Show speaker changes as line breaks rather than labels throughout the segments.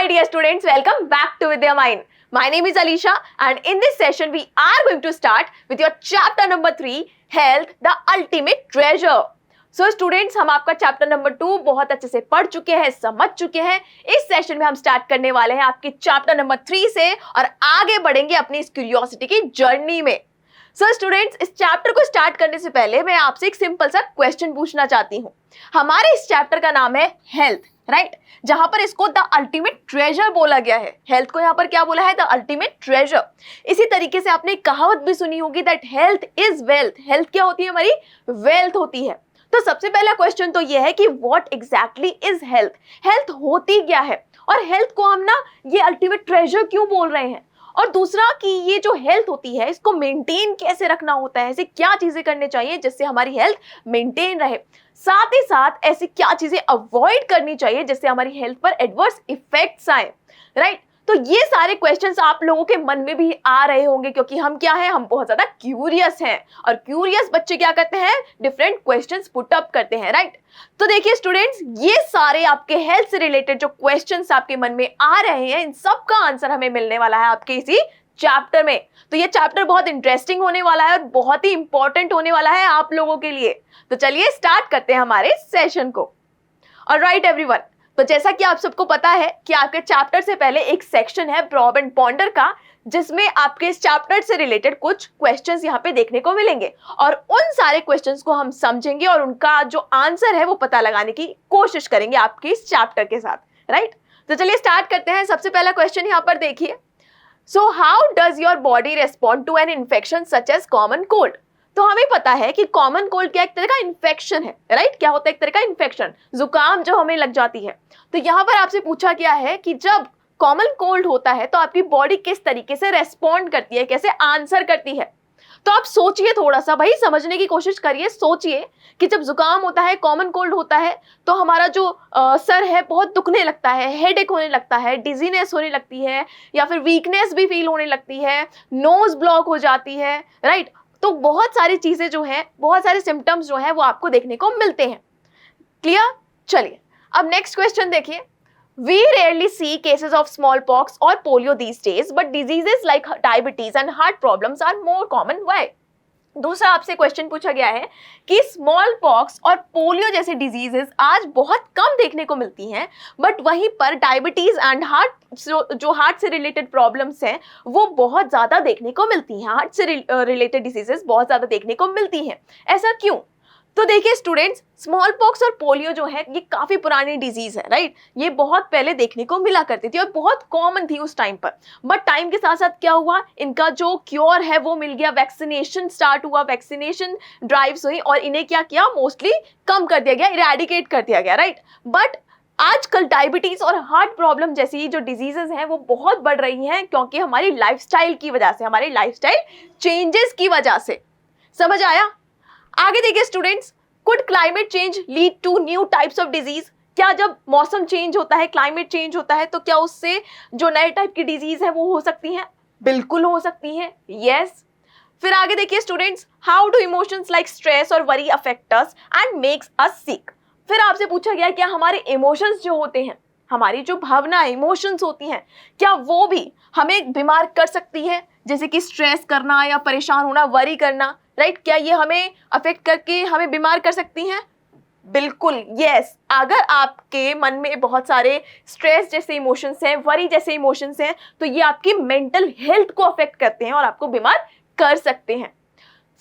my dear students, welcome back to Vidya Mind. My name is Alisha and in this session we are going to start with your chapter number 3, Health, the Ultimate Treasure. So students, हम आपका chapter number 2 बहुत अच्छे से पढ़ चुके हैं, समझ चुके हैं. इस सेशन में हम स्टार्ट करने वाले हैं आपके चैप्टर नंबर 3 से और आगे बढ़ेंगे अपनी इस क्यूरियोसिटी की जर्नी में. सो स्टूडेंट्स, इस चैप्टर को स्टार्ट करने से पहले मैं आपसे एक सिंपल सा क्वेश्चन पूछना चाहती हूँ. हमारे इस चैप्टर का नाम है हेल्थ, राइट? जहां पर इसको द अल्टीमेट ट्रेजर बोला गया है. हेल्थ को यहाँ पर क्या बोला है? The ultimate treasure. इसी तरीके से आपने एक कहावत भी सुनी होगी that health is wealth. Health क्या होती है? हमारी वेल्थ होती है. तो सबसे पहला क्वेश्चन तो ये है कि what exactly is health. Health होती क्या है और हेल्थ को हम ना ये अल्टीमेट ट्रेजर क्यों बोल रहे हैं, और दूसरा कि ये जो हेल्थ होती है इसको मेंटेन कैसे रखना होता है, ऐसे क्या चीजें करने चाहिए जिससे हमारी हेल्थ मेंटेन रहे, साथ ही साथ ऐसी क्या चीजें अवॉइड करनी चाहिए जिससे हमारी हेल्थ पर एडवर्स इफेक्ट्स आए, राइट? तो ये सारे क्वेश्चंस आप लोगों के मन में भी आ रहे होंगे क्योंकि हम क्या है, हम बहुत ज्यादा क्यूरियस हैं और क्यूरियस बच्चे क्या करते हैं, डिफरेंट क्वेश्चंस पुट अप करते हैं, राइट? तो देखिए स्टूडेंट्स, ये सारे आपके हेल्थ से रिलेटेड जो क्वेश्चंस आपके मन में आ रहे हैं, इन सब का आंसर हमें मिलने वाला है आपके इसी चैप्टर में. तो ये चैप्टर बहुत इंटरेस्टिंग होने वाला है और बहुत ही इंपॉर्टेंट होने वाला है आप लोगों के लिए. तो चलिए स्टार्ट करते हैं हमारे सेशन को. ऑलराइट एवरीवन, तो जैसा कि आप सबको पता है कि आपके चैप्टर से पहले एक सेक्शन है प्रॉब एंड पॉन्डर का, जिसमें आपके इस चैप्टर से रिलेटेड कुछ क्वेश्चंस यहाँ पे देखने को मिलेंगे और उन सारे क्वेश्चंस को हम समझेंगे और उनका जो आंसर है वो पता लगाने की कोशिश करेंगे आपके इस चैप्टर के साथ, राइट? तो चलिए स्टार्ट करते हैं. सबसे पहला क्वेश्चन यहाँ पर देखिए. So how does your body respond to an infection such as common cold. तो हमें पता है कि कॉमन कोल्ड क्या एक तरह का इन्फेक्शन है, राइट? क्या होता है? एक तरह का इन्फेक्शन, जुकाम जो हमें लग जाती है. तो यहाँ पर आपसे पूछा गया है कि जब कॉमन कोल्ड होता है तो आपकी बॉडी किस तरीके से रेस्पॉन्ड करती है, कैसे आंसर करती है. तो आप सोचिए, थोड़ा सा भाई समझने की कोशिश करिए. सोचिए कि जब जुकाम होता है, कॉमन कोल्ड होता है, तो हमारा जो सर है बहुत दुखने लगता है, हेडेक होने लगता है, डिजीनेस होने लगती है या फिर वीकनेस भी फील होने लगती है, नोज ब्लॉक हो जाती है, राइट? तो बहुत सारी चीजें जो है, बहुत सारे सिम्टम्स जो है वो आपको देखने को मिलते हैं. क्लियर? चलिए अब नेक्स्ट क्वेश्चन देखिए. We rarely see cases of smallpox or polio these days, but diseases like diabetes and heart problems are more common. Why? दूसरा आपसे क्वेश्चन पूछा गया है कि स्मॉल पॉक्स और पोलियो जैसे डिजीजेस आज बहुत कम देखने को मिलती हैं, बट वहीं पर डायबिटीज एंड जो हार्ट से रिलेटेड प्रॉब्लम्स हैं वो बहुत ज़्यादा देखने को मिलती हैं. हार्ट से रिलेटेड डिजीजेस बहुत ज़्यादा देखने को मिलती हैं. ऐसा क्यों? तो देखिए स्टूडेंट्स, स्मॉल पॉक्स और पोलियो जो है ये काफ़ी पुरानी डिजीज़ है, राइट? ये बहुत पहले देखने को मिला करती थी और बहुत कॉमन थी उस टाइम पर. बट टाइम के साथ साथ क्या हुआ, इनका जो क्योर है वो मिल गया, वैक्सीनेशन स्टार्ट हुआ, वैक्सीनेशन ड्राइव्स हुई और इन्हें क्या किया, मोस्टली कम कर दिया गया, इरेडिकेट कर दिया गया, राइट? बट आजकल डायबिटीज़ और हार्ट प्रॉब्लम जैसी जो डिजीजेस हैं वो बहुत बढ़ रही हैं क्योंकि हमारी लाइफस्टाइल की वजह से, हमारी लाइफस्टाइल चेंजेस की वजह से. समझ आया? आगे देखिए students, could climate change lead to new types of disease. क्या जब मौसम चेंज होता है, क्लाइमेट चेंज होता है, तो क्या उससे जो नए टाइप की डिजीज है वो हो सकती हैं? बिल्कुल हो सकती हैं, यस. फिर आगे देखिए students, how do emotions like stress और worry affect us and makes us sick. फिर आपसे पूछा गया क्या हमारे इमोशंस जो होते हैं, हमारी जो भावना इमोशंस होती हैं, क्या वो भी हमें बीमार कर सकती है? जैसे कि स्ट्रेस करना या परेशान होना, वरी करना, राइट? क्या ये हमें अफेक्ट करके हमें बीमार कर सकती हैं? बिल्कुल, यस. अगर आपके मन में बहुत सारे स्ट्रेस जैसे इमोशंस हैं, वरी जैसे इमोशंस हैं, तो ये आपकी मेंटल हेल्थ को अफेक्ट करते हैं और आपको बीमार कर सकते हैं.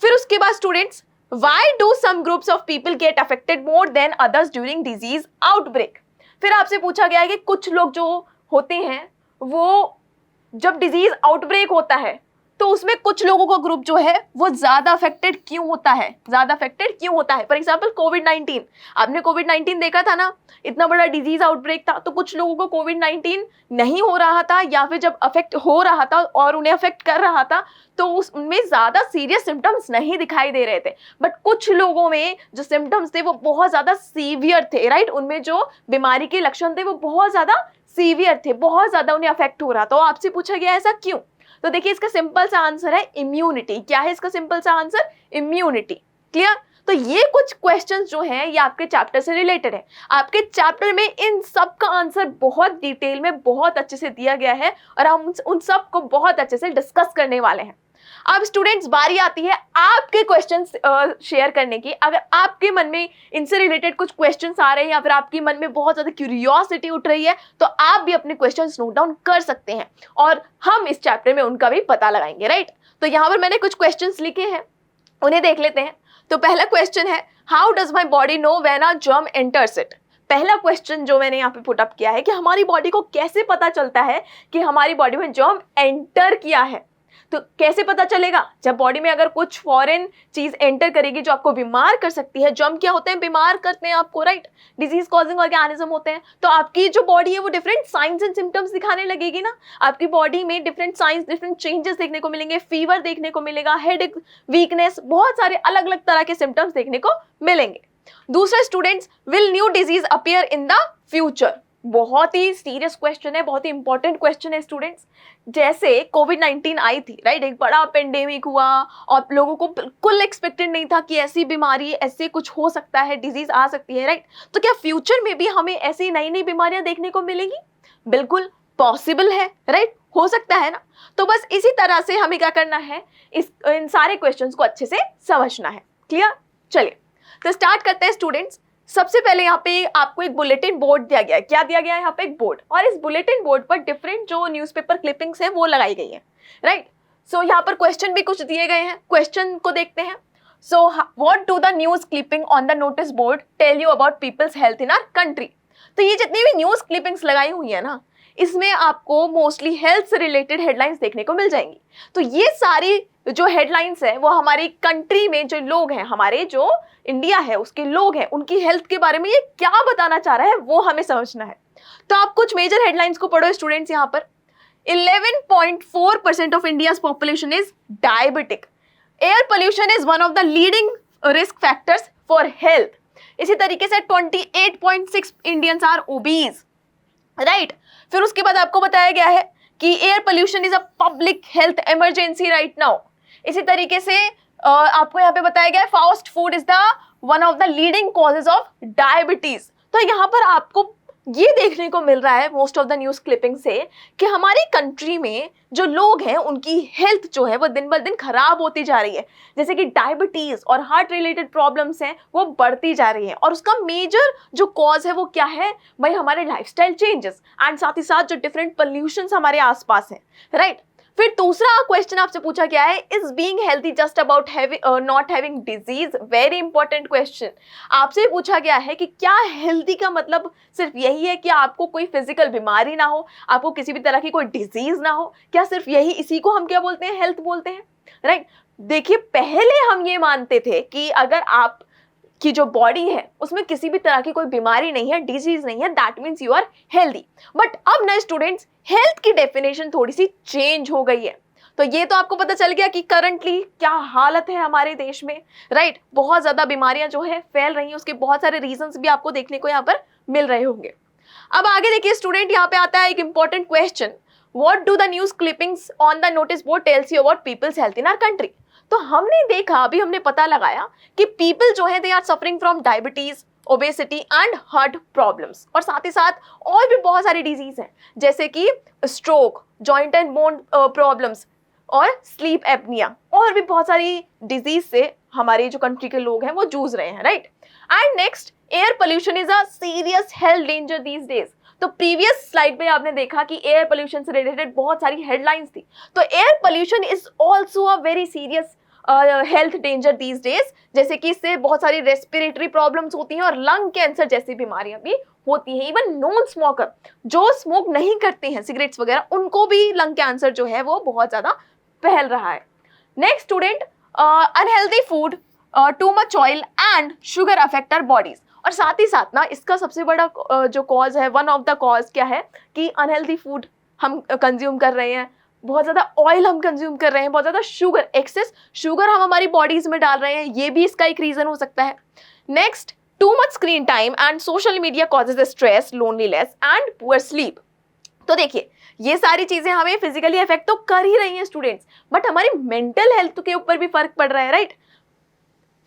फिर उसके बाद students, why do some groups of people get affected more than others during disease outbreak. फिर आपसे पूछा गया है कि कुछ लोग जो होते हैं वो जब डिजीज आउटब्रेक होता है तो उसमें कुछ लोगों का ग्रुप जो है वो ज्यादा अफेक्टेड क्यों होता है, ज्यादा अफेक्टेड क्यों होता है. फॉर एग्जांपल कोविड-19, आपने कोविड-19 देखा था ना, इतना बड़ा डिजीज आउटब्रेक था, तो कुछ लोगों को कोविड-19 नहीं हो रहा था या फिर जब अफेक्ट हो रहा था और उन्हें अफेक्ट कर रहा था तो उनमें ज्यादा सीरियस सिम्टम्स नहीं दिखाई दे रहे थे. बट कुछ लोगों में जो सिम्टम्स थे वो बहुत ज्यादा सीवियर थे, राइट? उनमें जो बीमारी के लक्षण थे वो बहुत ज्यादा सीवियर थे, बहुत ज्यादा उन्हें अफेक्ट हो रहा था. तो आपसे पूछा गया ऐसा क्यों? तो देखिए इसका सिंपल सा आंसर है इम्यूनिटी. क्या है इसका सिंपल सा आंसर? इम्यूनिटी. क्लियर? तो ये कुछ क्वेश्चंस जो हैं ये आपके चैप्टर से रिलेटेड है। आपके चैप्टर में इन सब का आंसर बहुत डिटेल में बहुत अच्छे से दिया गया है और हम उन सब को बहुत अच्छे से डिस्कस करने वाले हैं। अब स्टूडेंट्स बारी आती है आपके क्वेश्चंस शेयर करने की। अगर आपके मन में इनसे रिलेटेड कुछ क्वेश्चंस आ रहे हैं या फिर आपके मन में बहुत ज़्यादा क्यूरियोसिटी उठ रही है तो आप भी अपने क्वेश्चंस नोट डाउन कर सकते हैं और हम इस चैप्टर में उनका भी पता लगाएंगे, राइट। तो यहाँ पर मैंने कुछ क्वेश्चंस लिखे हैं, उन्हें देख लेते हैं। तो पहला क्वेश्चन है, how does my body know when a germ enters it. पहला क्वेश्चन जो मैंने यहाँ पे पुट अप किया है कि हमारी बॉडी को कैसे पता चलता है कि हमारी बॉडी में जर्म एंटर किया है। तो कैसे पता चलेगा? जब बॉडी में अगर कुछ फॉरेन चीज एंटर करेगी जो आपको बीमार कर सकती है। जर्म क्या होते हैं? बीमार करते हैं आपको, राइट। डिजीज कॉजिंग ऑर्गेनिज्म होते हैं। तो आपकी जो बॉडी है वो डिफरेंट साइंस एंड सिम्टम्स दिखाने लगेगी ना। आपकी बॉडी में डिफरेंट साइंस, डिफरेंट चेंजेस देखने को मिलेंगे। फीवर देखने को मिलेगा, हेडेक, वीकनेस, बहुत सारे अलग अलग तरह के सिम्टम्स देखने को मिलेंगे। दूसरा students, will new disease appear in the future. बहुत ही सीरियस क्वेश्चन है, बहुत ही इंपॉर्टेंट क्वेश्चन है स्टूडेंट्स। जैसे कोविड-19 आई थी, राइट, एक बड़ा पेंडेमिक हुआ और लोगों को बिल्कुल एक्सपेक्टेड नहीं था कि ऐसी बीमारी, ऐसे कुछ हो सकता है, डिजीज आ सकती है, राइट। तो क्या फ्यूचर में भी हमें ऐसी नई नई बीमारियां देखने को मिलेंगी? बिल्कुल पॉसिबल है, राइट, हो सकता है ना। तो बस इसी तरह से हमें क्या करना है, इन सारे क्वेश्चंस को अच्छे से समझना है। क्लियर? चलिए तो स्टार्ट करते हैं स्टूडेंट्स। सबसे पहले यहाँ पे आपको एक बुलेटिन बोर्ड दिया गया है। क्या दिया गया है? यहाँ पे एक बोर्ड, और इस बुलेटिन बोर्ड पर डिफरेंट जो न्यूज़पेपर क्लिपिंग्स हैं वो लगाई गई है, राइट। सो यहाँ पर क्वेश्चन भी कुछ दिए गए हैं, क्वेश्चन को देखते हैं। So what do the news clipping on the notice board tell you about people's health in our country. तो ये जितनी भी न्यूज़ क्लिपिंग्स लगाई हुई है ना, इसमें आपको मोस्टली हेल्थ से रिलेटेड हेडलाइंस देखने को मिल जाएंगी। तो ये सारी जो हेडलाइंस है वो हमारी कंट्री में जो लोग हैं, हमारे जो इंडिया है उसके लोग हैं, उनकी हेल्थ के बारे में ये क्या बताना चाह रहा है वो हमें समझना है। तो आप कुछ मेजर हेडलाइंस को पढ़ो स्टूडेंट्स। यहाँ पर 11.4% of India's population is diabetic. Air pollution is one of the leading risk factors for health. इसी तरीके से 28.6 इंडियंस आर ओबीज, राइट। फिर उसके बाद आपको बताया गया है कि air pollution is a public health emergency right now. इसी तरीके से आपको यहाँ पे बताया गया है fast food is the one of the leading causes of diabetes. तो यहाँ पर आपको ये देखने को मिल रहा है most of the news clipping से कि हमारी कंट्री में जो लोग हैं उनकी हेल्थ जो है वो दिन ब दिन खराब होती जा रही है। जैसे कि डायबिटीज़ और हार्ट रिलेटेड प्रॉब्लम्स हैं वो बढ़ती जा रही हैं, और उसका मेजर जो कॉज है वो क्या है भाई? हमारे लाइफस्टाइल चेंजेस एंड साथ ही साथ जो डिफरेंट पोल्यूशंस हमारे आसपास हैं, राइट। फिर दूसरा क्वेश्चन आपसे पूछा गया है, is being healthy just about not having disease. Very important question आपसे पूछा गया है कि क्या हेल्थी का मतलब सिर्फ यही है कि आपको कोई फिजिकल बीमारी ना हो, आपको किसी भी तरह की कोई डिजीज ना हो? क्या सिर्फ यही, इसी को हम क्या बोलते हैं? हेल्थ बोलते हैं, राइट। देखिए पहले हम ये मानते थे कि अगर आप की जो बॉडी है उसमें किसी भी तरह की कोई बीमारी नहीं है, डिजीज नहीं है, that means you are healthy. But अब ना स्टूडेंट्स हेल्थ की डेफिनेशन थोड़ी सी चेंज हो गई है। तो ये तो आपको पता चल गया कि करंटली क्या हालत है हमारे देश में, राइट। बहुत ज्यादा बीमारियां जो है फैल रही हैं, उसके बहुत सारे रीजंस भी आपको देखने को यहाँ पर मिल रहे होंगे। अब आगे देखिए स्टूडेंट, यहाँ पे आता है एक important question, what do the news clippings on the notice board tells you about people's health in our country. तो हमने देखा, अभी हमने पता लगाया कि पीपल जो है they are suffering from diabetes, obesity and heart problems, और साथ ही साथ और भी बहुत सारी डिजीज हैं जैसे कि stroke, joint and bone problems और स्लीप एपनिया, और भी बहुत सारी डिजीज से हमारे जो कंट्री के लोग हैं वो जूझ रहे हैं, right. And next, air pollution is a serious health danger these days. तो प्रीवियस स्लाइड में आपने देखा कि एयर पोल्यूशन से रिलेटेड बहुत सारी हेडलाइंस थी। तो air pollution is also a very serious health danger these days, जैसे कि इससे बहुत सारी रेस्पिरेटरी प्रॉब्लम्स होती हैं और लंग कैंसर जैसी बीमारियां भी होती हैं। इवन नॉन स्मोकर जो स्मोक नहीं करते हैं सिगरेट्स वगैरह, उनको भी लंग कैंसर जो है वो बहुत ज़्यादा फैल रहा है। Next student, unhealthy food, too much oil and sugar affect our bodies. और साथ ही साथ ना इसका सबसे बड़ा जो कॉज है, वन ऑफ द कॉज क्या है कि अनहेल्दी फूड हम कंज्यूम कर रहे हैं, बहुत ज़्यादा ऑयल हम कंज्यूम कर रहे हैं, बहुत ज़्यादा शुगर, एक्सेस शुगर हम हमारी बॉडीज में डाल रहे हैं, ये भी इसका एक रीज़न हो सकता है। Next, too much screen time and social media causes stress, loneliness and poor sleep. तो देखिए ये सारी चीज़ें हमें फिजिकली इफेक्ट तो कर ही रही हैं स्टूडेंट्स, बट हमारी मेंटल हेल्थ के ऊपर भी फर्क पड़ रहा है, राइट।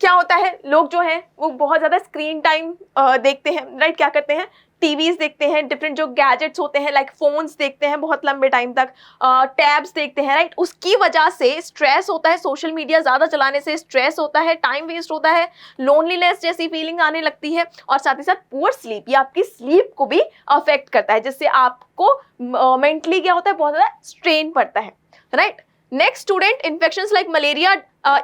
क्या होता है, लोग जो हैं वो बहुत ज़्यादा स्क्रीन टाइम देखते हैं, राइट। क्या करते हैं, टीवीज देखते हैं, डिफरेंट जो गैजेट्स होते हैं लाइक फोन्स देखते हैं बहुत लंबे टाइम तक, टैब्स देखते हैं, राइट। उसकी वजह से स्ट्रेस होता है, सोशल मीडिया ज़्यादा चलाने से स्ट्रेस होता है, टाइम वेस्ट होता है, लोनलीनेस जैसी फीलिंग आने लगती है, और साथ ही साथ पुअर स्लीप, ये आपकी स्लीप को भी अफेक्ट करता है, जिससे आपको मेंटली क्या होता है, बहुत ज़्यादा स्ट्रेन पड़ता है, right. Next student, infections like malaria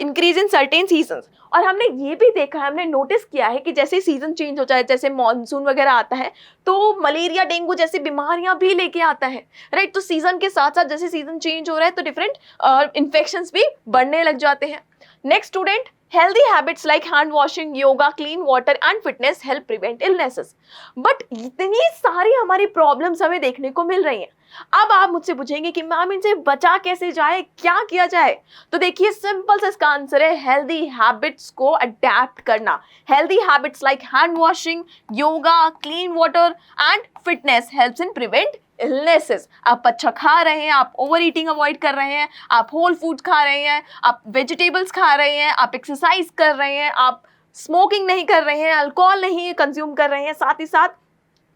increase in certain seasons. और हमने ये भी देखा है, हमने नोटिस किया है कि जैसे सीजन चेंज हो जाए, जैसे मॉनसून वगैरह आता है, तो मलेरिया डेंगू जैसी बीमारियां भी लेके आता है, राइट। तो सीजन के साथ साथ जैसे सीजन चेंज हो रहा है तो डिफरेंट इन्फेक्शंस भी बढ़ने लग जाते हैं। Next student, healthy habits like hand washing, yoga, clean water and fitness help prevent illnesses. But इतनी सारी हमारी प्रॉब्लम्स हमें देखने को मिल रही हैं। अब आप मुझसे पूछेंगे कि मैम इनसे बचा कैसे जाए, क्या किया जाए? तो देखिए, सिंपल सा इसका आंसर है हेल्दी हैबिट्स को अडेप्ट करना। Healthy habits like hand washing, yoga, clean water and fitness helps in prevent illnesses. आप अच्छा खा रहे हैं, आप ओवर ईटिंग अवॉइड कर रहे हैं, आप होल फूड खा रहे हैं, आप वेजिटेबल्स खा रहे हैं, आप एक्सरसाइज कर रहे हैं, आप स्मोकिंग नहीं कर रहे हैं, अल्कोहल नहीं कंज्यूम कर रहे हैं, साथ ही साथ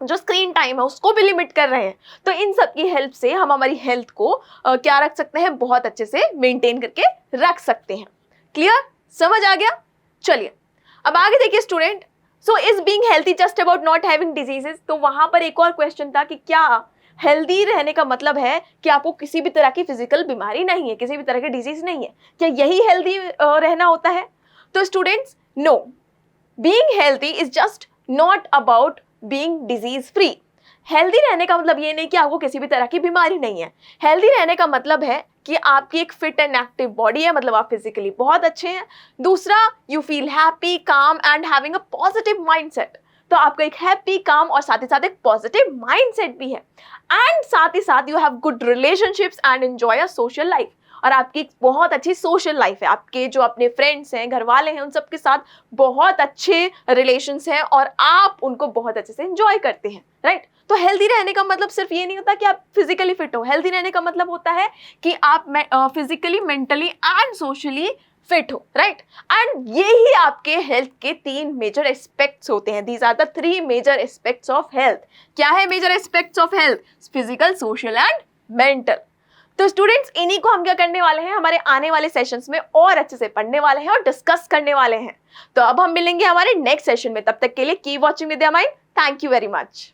जो स्क्रीन टाइम है उसको भी लिमिट कर रहे हैं, तो इन सब की हेल्प से हम हमारी हेल्थ को क्या रख सकते हैं, बहुत अच्छे से मेंटेन करके रख सकते हैं। क्लियर, समझ आ गया? चलिए अब आगे देखिए student. So is being healthy just about not having diseases? तो वहां पर एक और क्वेश्चन था कि क्या हेल्दी रहने का मतलब है कि आपको किसी भी तरह की फिजिकल बीमारी नहीं है, किसी भी तरह की डिजीज नहीं है, क्या यही हेल्दी रहना होता है? तो students, no, being healthy is just not about being disease free. Healthy रहने का मतलब ये नहीं कि आपको किसी भी तरह की बीमारी नहीं है। हेल्दी रहने का मतलब है कि आपकी एक फिट एंड एक्टिव बॉडी है, मतलब आप फिजिकली बहुत अच्छे हैं। दूसरा, यू फील हैप्पी, काम and having a positive mindset. तो आपको एक हैप्पी, काम और साथ ही साथ एक पॉजिटिव माइंडसेट भी है। एंड साथ ही साथ you have good relationships and enjoy a social life. और आपकी एक बहुत अच्छी सोशल लाइफ है, आपके जो अपने फ्रेंड्स हैं, घर वाले हैं, उन सबके साथ बहुत अच्छे रिलेशंस हैं और आप उनको बहुत अच्छे से एंजॉय करते हैं, राइट। तो हेल्दी रहने का मतलब सिर्फ ये नहीं होता कि आप फिजिकली फिट हो। हेल्दी रहने का मतलब होता है कि आप physically, mentally and socially fit हो, राइट। एंड ये ही आपके हेल्थ के 3 मेजर एस्पेक्ट्स होते हैं। These are the 3 major aspects of health. क्या है major aspects of health? Physical, social and mental. तो स्टूडेंट्स, इन्हीं को हम क्या करने वाले हैं, हमारे आने वाले सेशंस में और अच्छे से पढ़ने वाले हैं और डिस्कस करने वाले हैं। तो अब हम मिलेंगे हमारे नेक्स्ट सेशन में। तब तक के लिए keep watching Vidya mind. Thank you very much.